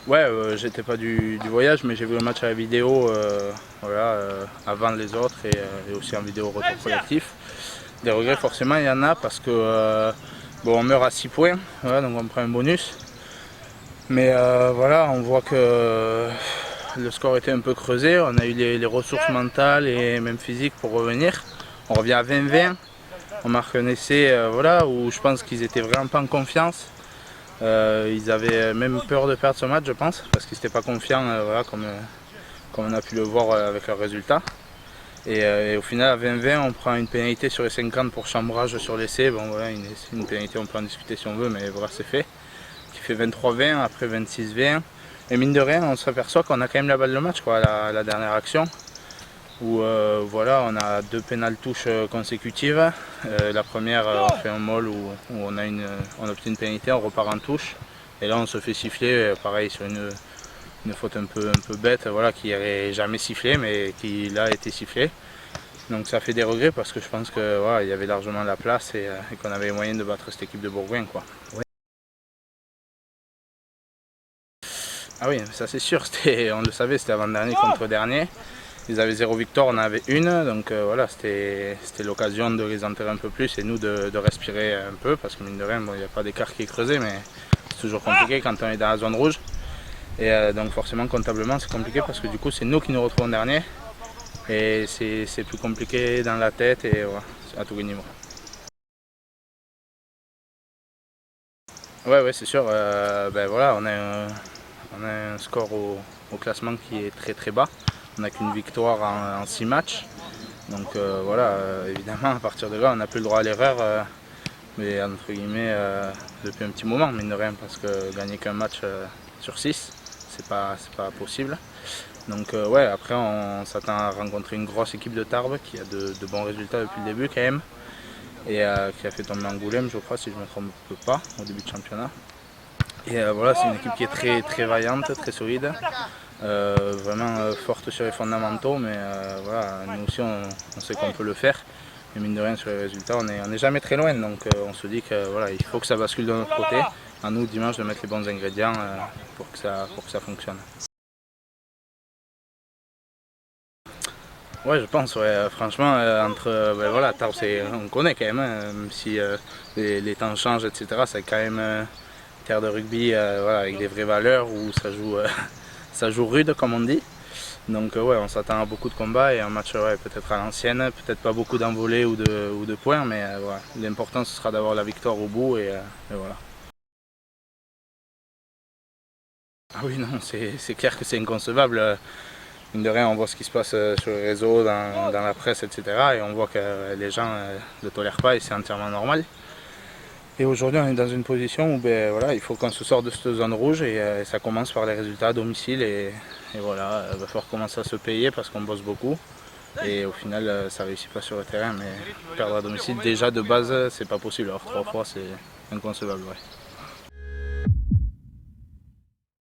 Ouais, j'étais pas du voyage, mais j'ai vu le match à la vidéo voilà, avant les autres et aussi en vidéo retour collectif. Des regrets, forcément, il y en a parce que bon, on meurt à 6 points, voilà, donc on prend un bonus. Mais voilà, on voit que le score était un peu creusé. On a eu les ressources mentales et même physiques pour revenir. On revient à 20-20. On marque un essai voilà, où je pense qu'ils étaient vraiment pas en confiance. Ils avaient même peur de perdre ce match, je pense, parce qu'ils n'étaient pas confiants, voilà, comme on a pu le voir avec leurs résultats. Et au final, à 20-20, on prend une pénalité sur les 50 pour chambrage sur l'essai. Bon, voilà, une pénalité, on peut en discuter si on veut, mais voilà, c'est fait. Qui fait 23-20, après 26-20. Et mine de rien, on s'aperçoit qu'on a quand même la balle de match, quoi, la dernière action. Où voilà, on a 2 pénales touches consécutives. La première, on fait un moll où on obtient une pénalité, on repart en touche. Et là, on se fait siffler, pareil, sur une faute un peu bête, voilà, qui n'aurait jamais sifflé, mais qui là a été sifflée. Donc ça fait des regrets parce que je pense qu'il voilà, y avait largement la place et qu'on avait les moyens de battre cette équipe de Bourgoin, quoi. Ouais. Ah oui, ça c'est sûr, on le savait, c'était avant-dernier contre dernier. Ils avaient 0 victoire, on en avait une, donc voilà, c'était l'occasion de les enterrer un peu plus et nous de respirer un peu, parce que mine de rien, bon, il n'y a pas d'écart qui est creusé, mais c'est toujours compliqué quand on est dans la zone rouge. Et donc forcément, comptablement, c'est compliqué parce que du coup, c'est nous qui nous retrouvons dernier. Et c'est plus compliqué dans la tête et voilà, à tous les niveaux. Ouais, c'est sûr, ben voilà, on a un score au classement qui est très bas. On n'a qu'une victoire en 6 matchs. Donc voilà, évidemment, à partir de là, on n'a plus le droit à l'erreur, mais entre guillemets, depuis un petit moment, mine de rien, parce que gagner qu'un match sur 6, c'est pas possible. Donc ouais, après, on s'attend à rencontrer une grosse équipe de Tarbes qui a de bons résultats depuis le début quand même, et qui a fait tomber Angoulême, je crois, si je ne me trompe pas, au début de championnat. Et voilà, c'est une équipe qui est très vaillante, très solide. Vraiment forte sur les fondamentaux, mais voilà, nous aussi on sait qu'on peut le faire. Et mine de rien, sur les résultats, on n'est jamais très loin, donc on se dit que voilà, il faut que ça bascule de notre côté. À nous dimanche de mettre les bons ingrédients pour que ça fonctionne. Ouais, je pense, ouais, franchement, entre ben voilà, Tarbes, on connaît quand même, hein, même si les temps changent, etc. C'est quand même terre de rugby voilà, avec des vraies valeurs où ça joue rude, comme on dit. Donc ouais, on s'attend à beaucoup de combats et un match ouais, peut-être à l'ancienne, peut-être pas beaucoup d'envolées ou de points, mais voilà. L'important ce sera d'avoir la victoire au bout et voilà. Ah oui, non, c'est clair que c'est inconcevable. Mine de rien, on voit ce qui se passe sur les réseaux, dans la presse, etc. Et on voit que les gens ne le tolèrent pas et c'est entièrement normal. Et aujourd'hui, on est dans une position où ben, voilà, il faut qu'on se sorte de cette zone rouge et ça commence par les résultats à domicile. Et voilà, il va falloir commencer à se payer parce qu'on bosse beaucoup. Et au final, ça ne réussit pas sur le terrain, mais perdre à domicile, déjà de base, c'est pas possible. Alors 3 fois, c'est inconcevable. Ouais.